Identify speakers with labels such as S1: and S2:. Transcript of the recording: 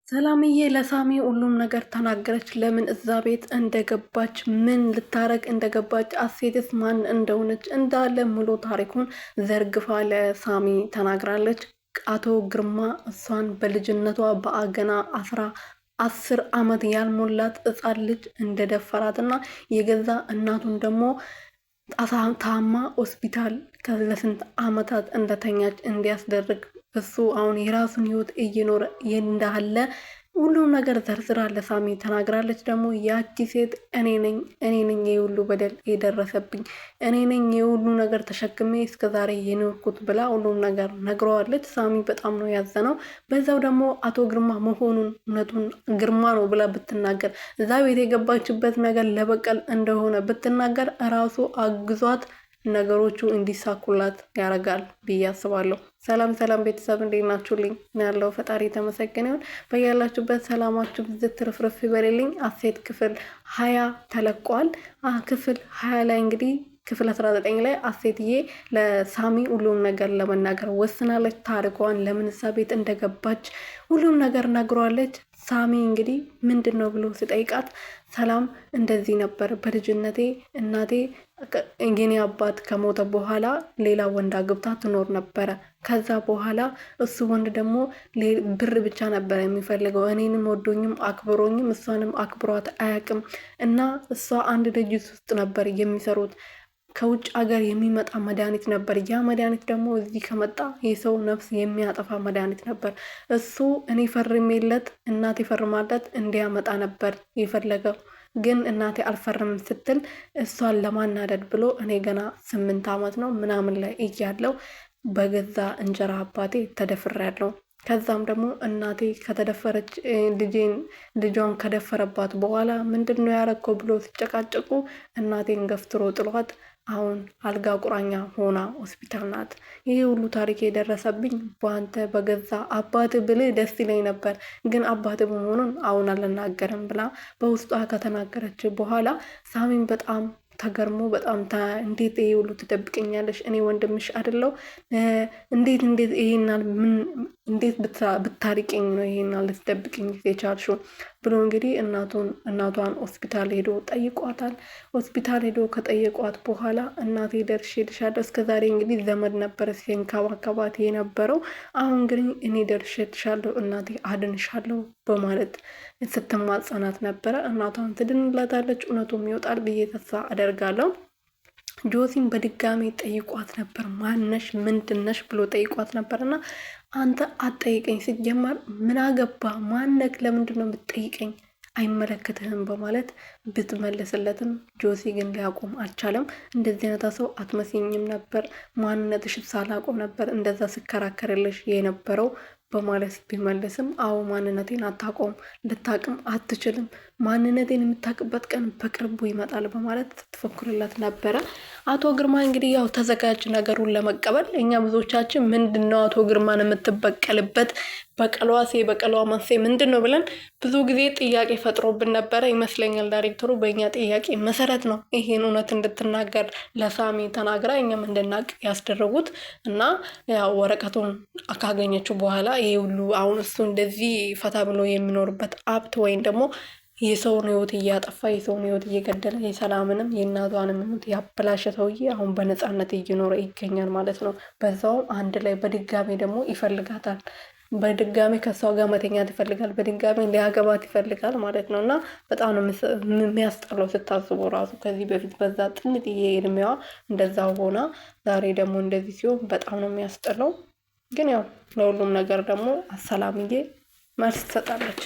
S1: ሰላምዬ ለሳሚ ሁሉም ነገር ተናገረች። ለምን እዛ ቤት እንደገባች፣ ምን ልታረግ እንደገባች፣ አሴትስ ማን እንደሆነች እንዳለ ሙሉ ታሪኩን ዘርግፋ ለሳሚ ተናግራለች። አቶ ግርማ እሷን በልጅነቷ በአገና 10 ዓመት ያልሞላት ሕፃን ልጅ እንደደፈራትና የገዛ እናቱን ደግሞ ታማ ሆስፒታል ለስንት ዓመታት እንደተኛች እንዲያስደርግ እሱ አሁን የራሱን ህይወት እየኖረ እንዳለ ሁሉም ነገር ዘርዝራ ለሳሚ ተናግራለች። ደግሞ ያቺ ሴት እኔ ነኝ የሁሉ በደል የደረሰብኝ፣ እኔ ነኝ የሁሉ ነገር ተሸክሜ እስከዛሬ የኖርኩት ብላ ሁሉም ነገር ነግረዋለች። ሳሚ በጣም ነው ያዘነው። በዛው ደግሞ አቶ ግርማ መሆኑን እውነቱን ግርማ ነው ብላ ብትናገር፣ እዛ ቤት የገባችበት ነገር ለበቀል እንደሆነ ብትናገር እራሱ አግዟት ነገሮቹ እንዲሳኩላት ያደርጋል ብዬ አስባለሁ። ሰላም ሰላም ቤተሰብ እንዴት ናችሁልኝ? ያለው ፈጣሪ የተመሰገነ ይሁን። በያላችሁበት ሰላማችሁ ብዝት ትርፍርፍ ይበልልኝ። አሴት ክፍል 20 ተለቋል። ክፍል 20 ላይ እንግዲህ ክፍል 19 ላይ አሴትዬ ለሳሚ ሁሉም ነገር ለመናገር ወስናለች። ታሪኳን ለምን እዛ ቤት እንደገባች ሁሉም ነገር ነግሯለች። ሳሚ እንግዲህ ምንድን ነው ብሎ ሲጠይቃት ሰላም እንደዚህ ነበር በልጅነቴ እናቴ የኔ አባት ከሞተ በኋላ ሌላ ወንድ አግብታ ትኖር ነበረ። ከዛ በኋላ እሱ ወንድ ደግሞ ብር ብቻ ነበር የሚፈልገው። እኔንም ወዶኝም አክብሮኝም እሷንም አክብሯት አያውቅም። እና እሷ አንድ ድርጅት ውስጥ ነበር የሚሰሩት። ከውጭ ሀገር የሚመጣ መድኃኒት ነበር። ያ መድኃኒት ደግሞ እዚህ ከመጣ የሰው ነፍስ የሚያጠፋ መድኃኒት ነበር። እሱ እኔ ፈርሜለት እናቴ ፈርማለት እንዲያመጣ ነበር የፈለገው። ግን እናቴ አልፈርም ስትል እሷን ለማናደድ ብሎ እኔ ገና 8 ዓመት ነው ምናምን ላይ እያለው በገዛ እንጀራ አባቴ ተደፍሬያለሁ። ከዛም ደግሞ እናቴ ከተደፈረች ልጇን ከደፈረባት በኋላ ምንድን ነው ያረከው ብሎ ሲጨቃጨቁ እናቴን ገፍትሮ ጥሏት አሁን አልጋ ቁራኛ ሆና ሆስፒታል ናት። ይህ ሁሉ ታሪክ የደረሰብኝ በአንተ በገዛ አባት ብልህ ደስ ይለኝ ነበር፣ ግን አባት በመሆኑን አሁን አልናገርም ብላ በውስጧ ከተናገረች በኋላ ሳሚን በጣም ተገርሞ በጣም እንዴት ይሄ ሁሉ ትደብቀኛለሽ? እኔ ወንድምሽ አይደለው? እንዴት ይሄናል እንዴት ብታርቂኝ ነው ይሄናል ልትደብቅኝ የቻልሽው? ብሎ እንግዲህ እናቷን ሆስፒታል ሄዶ ጠይቋታል። ሆስፒታል ሄዶ ከጠየቋት በኋላ እናቴ ደርሼልሻለሁ፣ እስከዛሬ እንግዲህ ዘመድ ነበረ ሲንከባከባት የነበረው፣ አሁን ግን እኔ ደርሼልሻለሁ እናቴ አድንሻለሁ በማለት ስትማጸናት ነበረ። እናቷን ትድንላታለች፣ እውነቱም ይወጣል ብዬ ተስፋ አደርጋለሁ። ጆሲን በድጋሚ ጠይቋት ነበር። ማነሽ ምንድነሽ ብሎ ጠይቋት ነበር። እና አንተ አትጠይቀኝ፣ ሲጀመር ምን አገባ ማነክ፣ ለምንድን ነው የምትጠይቀኝ? አይመለከትህም በማለት ብትመለስለትም ጆሲ ግን ሊያቆም አልቻለም። እንደዚህ አይነት ሰው አትመስኝም ነበር፣ ማንነትሽ ሳላቆም ነበር እንደዛ ስከራከርልሽ የነበረው በማለት ቢመልስም አዎ ማንነቴን አታቆም፣ ልታቅም አትችልም፣ ማንነቴን የምታቅበት ቀን በቅርቡ ይመጣል በማለት ትፎክርለት ነበረ። አቶ ግርማ እንግዲህ ያው ተዘጋጅ ነገሩን ለመቀበል። እኛ ብዙዎቻችን ምንድን ነው አቶ ግርማን የምትበቀልበት በቀሏ መንሴ ምንድን ነው ብለን ብዙ ጊዜ ጥያቄ ፈጥሮብን ነበረ ይመስለኛል። ዳይሬክተሩ በእኛ ጥያቄ መሰረት ነው ይሄን እውነት እንድትናገር ለሳሚ ተናግራ እኛም እንድናቅ ያስደረጉት። እና ያው ወረቀቱን ካገኘችው በኋላ ይሄ ሁሉ አሁን እሱ እንደዚህ ፈታ ብሎ የሚኖርበት ሀብት ወይም ደግሞ የሰውን ህይወት እያጠፋ የሰውን ህይወት እየገደለ የሰላምንም የእናቷንም ህይወት ያበላሸ ሰውዬ አሁን በነፃነት እየኖረ ይገኛል ማለት ነው። በዛውም አንድ ላይ በድጋሚ ደግሞ ይፈልጋታል። በድጋሚ ከሷ ጋር መተኛት ይፈልጋል። በድጋሚ ሊያገባት ይፈልጋል ማለት ነው። እና በጣም ነው የሚያስጠላው ስታስቡ ራሱ። ከዚህ በፊት በዛ ጥንጥዬ እድሜዋ እንደዛ ሆና ዛሬ ደግሞ እንደዚህ ሲሆን በጣም ነው የሚያስጠላው። ግን ያው ለሁሉም ነገር ደግሞ ሰላምዬ መልስ ትሰጣለች።